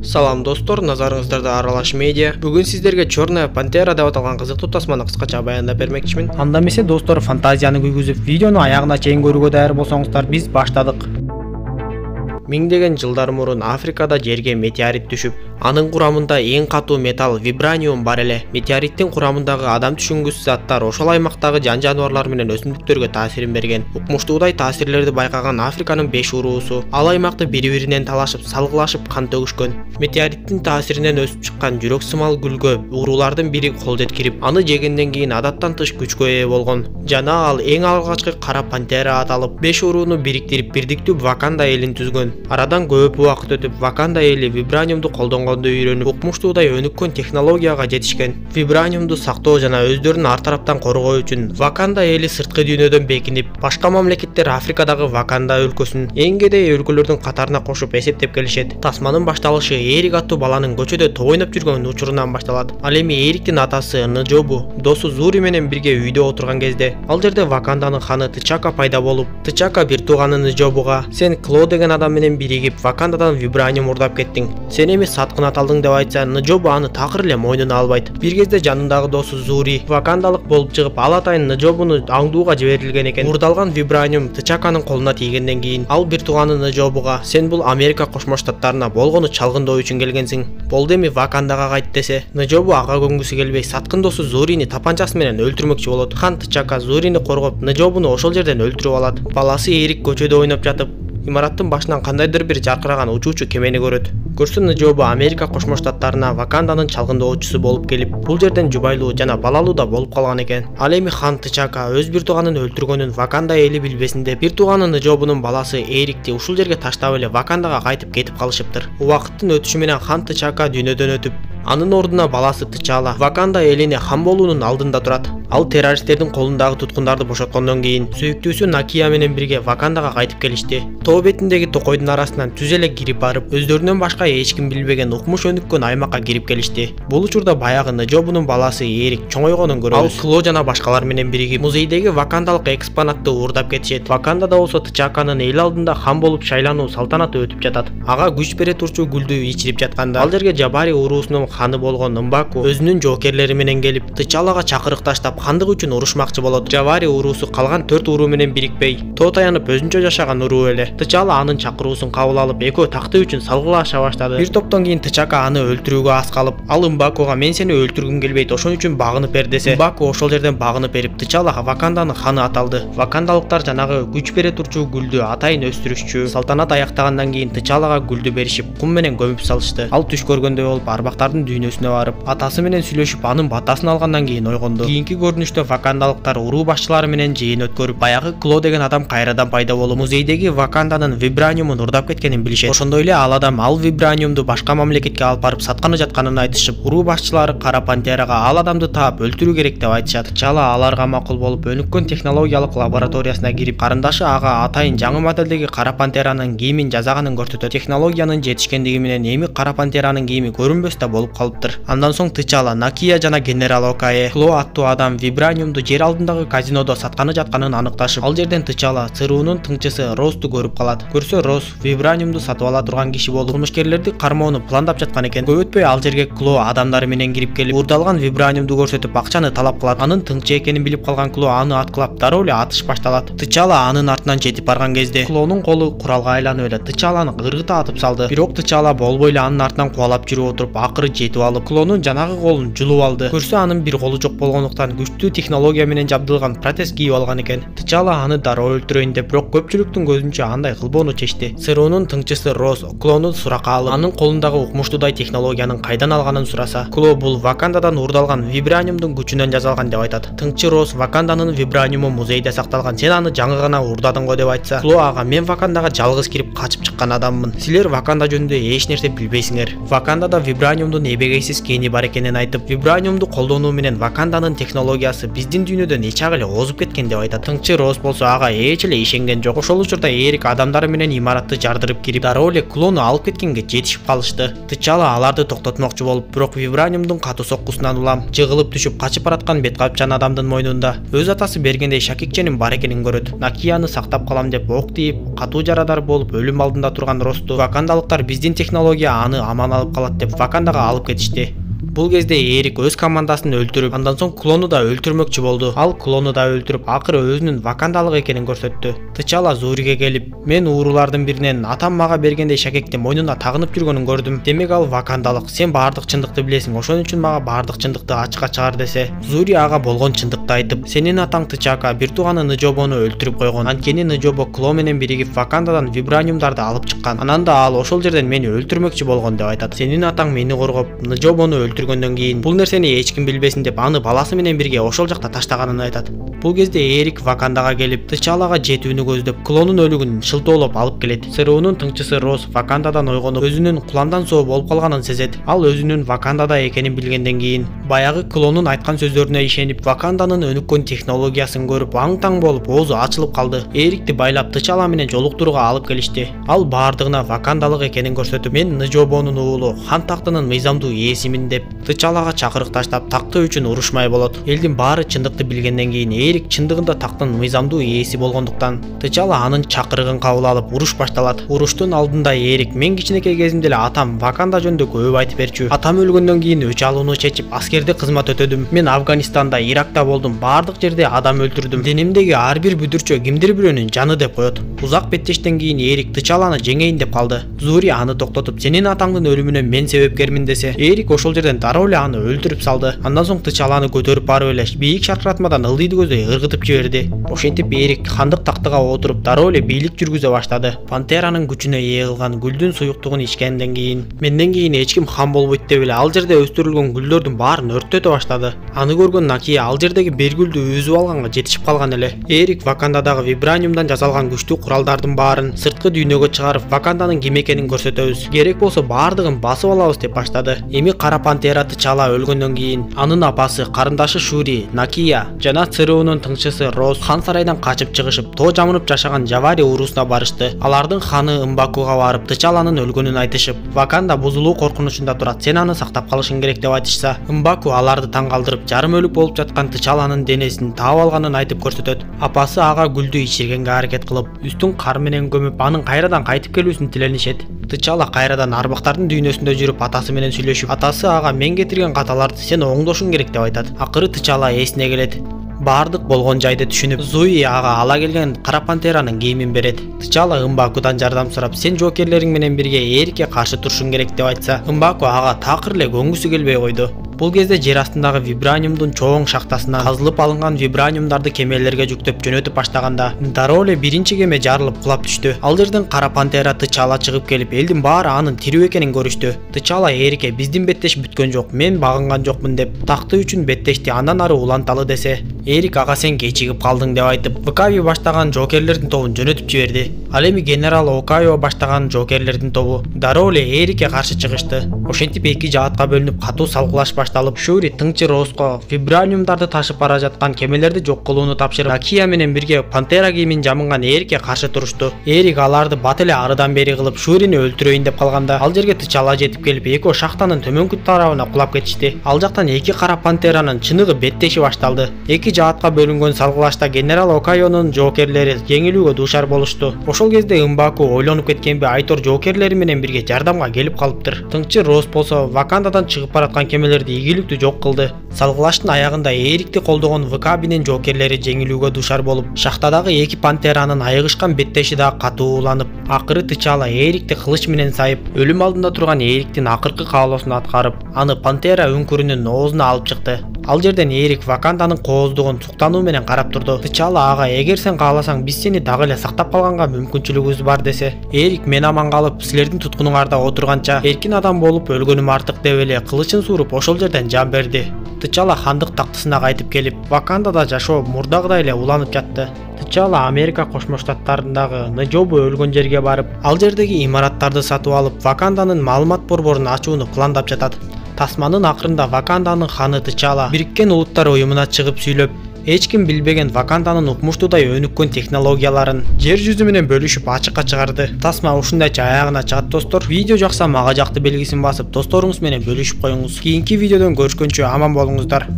Салам достор, назарыңыздарда Аралаш медиа. Бүгін сіздерге Черная пантера деп аталған қызықты тасманы қысқаша баяндап бермекшімін. Анда эмесе достор, фантазияны күйгізіп, видеоны аяғына чейин көрүүгө даяр болсоңуздар, биз баштадык. Миңдеген жылдар мурун Африкада жерге метеорит түшүп, анын курамында эң катуу металл вибраниум бар эле. Метеориттин курамындагы адам түшүнгүс заттар ошол аймактагы жан жаныбарлар менен өсүмдүктөргө таасирин берген. Укмуштуудай таасирлерди байкаган Африканын 5 уруусу ал аймакты бири-биринен талашып, салгылашып кан төгүшкөн. Метеориттин таасиринен өсүп чыккан жүрөк сымал гүлгө уруулардын бири кол жеткирип, аны жегенден кийин адаттан тыш күчкө ээ болгон. Жана ал эң алгачкы кара пантера аталып, 5 урууну бириктирип бирдиктүү Ваканда элин түзгөн. Арадан көп убакыт өтүп, Ваканда эли вибраниумду колдонгонду үйрөнүп, укмуштуудай өнүккөн технологияга жетишкен. Вибраниумду сактоо жана өздөрүн ар тараптан коргоо үчүн Ваканда эли сырткы дүйнөдөн бекинип, башка мамлекеттер Африкадагы Ваканда өлкөсүн эң кедей өлкөлөрдүн катарына кошуп эсептеп келишет. Тасманын башталышы Эрик аттуу баланын көчөдө топ ойноп жүргөн учурунан башталат. Ал эми Эриктин атасы Нджобу досу Зури менен бирге үйдө отурган кезде, ал жерде Ваканданын ханы Тчака пайда болуп, Тчака бир тууганы Нджобуга: "Сен Кло деген адам менен биригип Вакандадан вибраниум урдап кеттиң. Сен эми саткын аталдың" деп айтса, Нджобу аны такыр эле мойнуна албайт. Бир кезде жанындагы досу Зури вакандалык болуп чыгып, ал атайын Нджобуну аңдууга жиберилген экен. Урдалган вибраниум Тчаканын колуна тийгенден кийин ал бир тууганы Нджобуга: "Сен бул Америка Кошмо Штаттарына болгону чалгындоо үчүн келгенсиң. Болду эми Вакандага кайт" десе, Нджобу ага көнгүсү келбей, саткын досу Зурини тапанчасы менен өлтүрмөкчү болот. Хан Тчака Зурини коргоп, Нджобуну ошол жерден өлтүрүп алат. Баласы Эрик көчөдө ойноп жатып, имараттын башынан кандайдыр бир жаркыраган учуучу кемени көрөт. Көрсө Нджобу Америка Кошмо Штаттарына Ваканданын чалгындоочусу болуп келип, бул жерден жубайлуу жана балалуу да болуп калган экен. Ал эми хан Тчака өз бир тууганын өлтүргөнүн Ваканда эли билбесин деп, бир тууганы Нджобунун баласы Эрикти ушул жерге таштап эле Вакандага кайтып кетип калышыптыр. Убакыттын өтүшү менен хан Тчака дүйнөдөн өтүп, анын ордуна баласы Тчала Ваканда элине хан болуунун алдында турат. Ал террористтердин колундагы туткундарды бошоткондон кийин сүйүктүүсү Накия менен бирге Вакандага кайтып келишти. Тоо бетиндеги токойдун арасынан түз эле кирип барып, өздөрүнөн башка эч ким билбеген укмуш өнүккөн аймакка кирип келишти. Бул учурда баягы Нджобунун баласы Эрик чоңойгонун көрөбүз. Ал Кло жана башкалар менен биригип музейдеги вакандалык экспонатты уурдап кетишет. Вакандада болсо Тчаканын эл алдында хан болуп шайлануу салтанаты өтүп жатат. Ага күч бере турчу гүлдү ичирип жатканда, ал жерге Жабари уруусунун ханы болгон Мбаку өзүнүн жоокерлери менен келип, Тчалага чакырык таштап хандык үчүн урушмакчы болот. Жабари уруусу калган 4 уруу менен бирикпей, тоо таянып өзүнчө жашаган уруу эле. Тчала анын чакыруусун кабыл алып, экөө такты үчүн салгылаша баштады. Бир топтон кийин Тчака аны өлтүрүүгө аз калып, ал Мбакуга: "Мен сени өлтүргүм келбейт, ошон үчүн багынып бер" десе, Мбаку ошол жерден багынып берип, Тчала Ваканданын ханы аталды. Вакандалыктар жанагы күч бере турчу гүлдү атайын өстүрүшчү. Салтанат аяктагандан кийин Тчалага гүлдү беришип, кум менен көмүп салышты. Ал түш көргөндөй болуп, арбактардын дүйнөсүнө барып, атасы менен сүйлөшүп, анын батасын алгандан кийин ойгонду. Кийинки көрүнүштө вакандалыктар уруу башчылары менен жыйын өткөрүп, баягы Кло деген адам кайрадан пайда болуп, музейдеги Ваканданын вибраниумун урдап кеткенин билишет. Ошондой эле ал адам ал вибраниумду башка мамлекетке алып барып сатканы жатканын айтышып, уруу башчылары Кара Пантерага ал адамды таап өлтүрүү керек деп айтышат. Тчала аларга макул болуп, өнүккөн технологиялык лабораториясына кирип, карындашы ага атайын жаңы моделдеги Кара Пантеранын кийимин жасаганын көрсөтөт. Технологиянын жетишкендиги менен эми Кара Пантеранын кийими көрүнбөс да болуп калыптыр. Андан соң Тчала Накия жана генерал Окае Кло аттуу адам вибраниумду жер алдындагы казинодо сатканы жатканын аныкташып, ал жерден Тчала сыруунун тыңчысы Росту көрүп калат. Көрсө Рос вибраниумду сатып ала турган киши болуп, кылмышкерлерди кармоону пландап жаткан экен. Көп өтпөй ал жерге Кло адамдары менен кирип келип, урдалган вибраниумду көрсөтүп акчаны талап кылат. Анын тыңчы экенин билип калган Кло аны аткылап, дароо эле атыш башталат. Тчала анын артынан жетип барган кезде, Клонун колу куралга айланып эле Тчаланы ыргыта атып салды. Бирок Тчала болбой эле анын артынан кубалап жүрүп отуруп, акыры жетип алып, Клонун жанагы колун жулуп алды. Көрсө анын бир колу жок болгондуктан күчтүү технология менен жабдылган протез кийип алган экен. Тчала аны дароо өлтүрөйүн деп, бирок көпчүлүктүн көзүнчө андай кылбоону чечти. Сыруунун тыңчысы Рос Клону суракка алып, анын колундагы укмуштуудай технологиянын кайдан алганын сураса, Кло бул Вакандадан урдалган вибраниумдун күчүнөн жасалган деп айтат. Тыңчы Рос Ваканданын вибраниуму музейде сакталган, сен аны жаңы гана урдадың го деп айтса, Кло ага: "Мен Вакандага жалгыз кирип качып чыккан адаммын. Силер Ваканда жөнүндө эч нерсе билбейсиңер. Вакандада вибраниумдун эбегейсиз кийини бар экенин айтып, вибраниумду колдонуу менен Ваканданын технологиясы биздин дүйнөдөн эч ак эле озуп кеткен деп айтат. Тыңчы Рос болсо ага эч эле ишенген жок. Ошол учурда Эрик адамдары менен имаратты жардырып кирип, дароо эле клону алып кеткенге жетишип калышты. Тычала аларды токтотмокчу болуп, бирок вибраниумдун катуу соккусунан улам жыгылып түшүп качып бараткан бет капчан адамдын мойнунда өз атасы бергендей шакикченин бар экенин көрөт. Накияны сактап калам деп ок тийип, катуу жарадар болуп өлүм алдында турган Росту вакандалыктар биздин технология аны аман алып калат деп Вакандага алып кетишти. Бул кезде Эрик өз командасын өлтүрүп, андан соң клону да өлтүрмөкчү болду. Ал клону да өлтүрүп, акыры өзүнүн вакандалык экенин көрсөттү. Тычала Зуриге келип, мен уурулардын биринен атам мага бергендей шакекти мойнуна тагынып жүргөнүн көрдүм. Демек ал вакандалык. Сен баардык чындыкты билесиң, ошон үчүн мага баардык чындыкты ачыкка чыгар десе, Зури ага болгон чындыкты айтып, сенин атаң Тычака бир тууганы Нжобону өлтүрүп койгон. Анткени Нжобо кло менен биригип Вакандадан вибраниумдарды алып чыккан. Анан да ал ошол жерден мени өлтүрмөкчү болгон деп айтат. Сенин атаң мени коргоп, Нжобону өлтүргөндөн кийин бул нерсени эч ким билбесин деп аны баласы менен бирге ошол жакта таштаганын айтат. Бул кезде Эрик Вакандага келип, Тычалага жетүүнү көздөп, клонун өлүгүн шылтоолоп алып келет. ЦРУнун тыңчысы Рос Вакандадан ойгонуп, өзүнүн куландан соо болуп калганын сезет. Ал өзүнүн Вакандада экенин билгенден кийин, баягы клонун айткан сөздөрүнө ишенип, Ваканданын өнүккөн технологиясын көрүп, аң-таң болуп, оозу ачылып калды. Эрикти байлап Тычала менен жолуктурууга алып келишти. Ал баардыгына вакандалык экенин көрсөтүп, мен Нжобонун уулу, хан тактынын мыйзамдуу ээсимин деп, Тычалага чакырык таштап, такты үчүн урушмай болот. Элдин баары чындыкты билгенден кийин Эрик чындыгында тактын мыйзамдуу ээси болгондуктан Тычала анын чакырыгын кабыл алып, уруш башталат. Уруштун алдында Эрик, мен кичинекей кезимде эле атам Ваканда жөнүндө көп айтып берчү. Атам өлгөндөн кийин өч алууну чечип, аскерде кызмат өтөдүм. Мен Афганистанда, Иракта болдум. Баардык жерде адам өлтүрдүм. Денемдеги ар бир бүдүрчө кимдир бирөөнүн жаны деп коет. Узак беттештен кийин Эрик Тычаланы жеңейин деп калды. Зури аны токтотуп, сенин атаңдын өлүмүнө мен себепкермин десе, Эрик ошол жерден дароо эле аны өлтүрүп салды. Андан соң Тычаланы көтөрүп барып эле бийик шаркыратмадан ылдыйды көздөй ыргытып жиберди. Ошентип Эрик хандык тактыга отуруп, дароо эле бийлик жүргүзө баштады. Пантеранын күчүнө ээ кылган гүлдүн суюктугун ичкенден кийин, менден кийин эч ким хан болбойт деп эле ал жерде өстүрүлгөн гүлдөрдүн баарын өрттөтө баштады. Аны көргөн Накия ал жердеги бир гүлдү үзүп алганга жетишип калган эле. Эрик Вакандадагы вибраниумдан жасалган күчтүү куралдардын баарын сырткы дүйнөгө чыгарып, Ваканданын ким экенин көрсөтөбүз. Керек болсо баардыгын басып алабыз деп баштады. Эми кара пантера Тычала өлгөндөн кийин анын апасы, карындашы Шури, Накия жана ЦРУнун тыңчысы Рос хан сарайдан качып чыгышып, тоо жамынып жашаган Жавари уруусуна барышты. Алардын ханы Мбакуга барып, Тычаланын өлгөнүн айтышып, Ваканда бузулуу коркунучунда турат, сен аны сактап калышың керек деп айтышса, Мбаку аларды таң калтырып, жарым өлүк болуп жаткан Тычаланын денесин таап алганын айтып көрсөтөт. Апасы ага гүлдү ичиргенге аракет кылып, үстүн кар менен көмүп, анын кайрадан кайтып келүүсүн тиленишет. Тычала кайрадан арбактардын дүйнөсүндө жүрүп атасы менен сүйлөшүп, атасы ага мен кетирген каталарды сен оңдошуң керек деп айтат. Акыры Тычала эсине келет. Баардык болгон жайды түшүнүп, Зуи ага ала келген кара пантеранын кийимин берет. Тычала Мбакудан жардам сурап, сен жокерлериң менен бирге Эрикке каршы турушуң керек деп айтса, Мбаку ага такыр эле көңгүсү келбей койду. Бул кезде жер астындагы вибраниумдун чоң шахтасынан казылып алынган вибраниумдарды кемелерге жүктөп жөнөтүп баштаганда, дароо эле биринчи кеме жарылып кулап түштү. Ал жерден кара пантера Тычала чыгып келип, элдин баары анын тирүү экенин көрүштү. Тычала Эрикке биздин беттеш бүткөн жок, мен багынган жокмун деп такты үчүн беттешти андан ары уланталы десе, Эрик ага сен кечигип калдың деп айтып, Вакави баштаган жокерлердин тобун жөнөтүп жиберди. Ал эми генерал Окайо баштаган жокерлердин тобу дароо эле Эрикке каршы чыгышты. Ошентип эки жаатка бөлүнүп катуу салгылаш башталып, Шури тыңчы Роско вибраниумдарды ташып бара жаткан кемелерди жок кылууну тапшырып, Накия менен бирге пантера кийимин жамынган Эрикке каршы турушту. Эрик аларды бат эле арыдан бери кылып Шурини өлтүрөйүн деп калганда, ал жерге Тычала жетип келип, эки шахтанын төмөнкү тарабына кулап кетишти. Ал жактан эки кара пантеранын чыныгы беттеши башталды. Эки жаатка бөлүнгөн салгылашта генерал Окайонун жокерлери жеңилүүгө дуушар болушту. Ошол кезде Мбаку ойлонуп кеткенби, Айтор жокерлери менен бирге жардамга келип калыптыр. Тыңчы Рос болсо Вакандадан чыгып бараткан кемелерди ийгиликтүү жок кылды. Салгылаштын аягында Эрикти колдогон Вакабинин жокерлери жеңилүүгө дуушар болуп, шахтадагы эки пантеранын айыгышкан беттеши да катуу уланып, акыры Тычала Эрикти кылыч менен сайып, өлүм алдында турган Эриктин акыркы каалоосун аткарып, аны пантера үңкүрүнүн оозуна алып чыкты. Ал жерден Эрик Ваканданын кооздугун суктануу менен карап турду. Тычала ага, эгер сен кааласаң, биз сени дагы эле сактап калганга мүмкүнчүлүгүбүз бар десе, Эрик мен аман калып, силердин туткунуңарда отурганча эркин адам болуп өлгөнүм артык деп эле кылычын сууруп ошол жерден жан берди. Тычала хандык тактысына кайтып келип, Вакандада жашоо мурдагыдай эле уланып жатты. Тычала Америка Кошмо Штаттарындагы Нжобо өлгөн жерге барып, ал жердеги имараттарды сатып алып, Ваканданын маалымат борборун ачууну пландап жатат. Тасманын акырында Ваканданын ханы Тычала Бириккен Улуттар уюмуна чыгып сүйлөп, эч ким билбеген Ваканданын укмуштуудай өнүккөн технологияларын жер жүзү менен бөлүшүп ачыкка чыгарды. Тасма ушундайча аягына чыгат достор. Видео жакса мага жакты белгисин басып, досторуңуз менен бөлүшүп коюңуз. Кийинки видеодон көрүшкөнчө аман болуңуздар.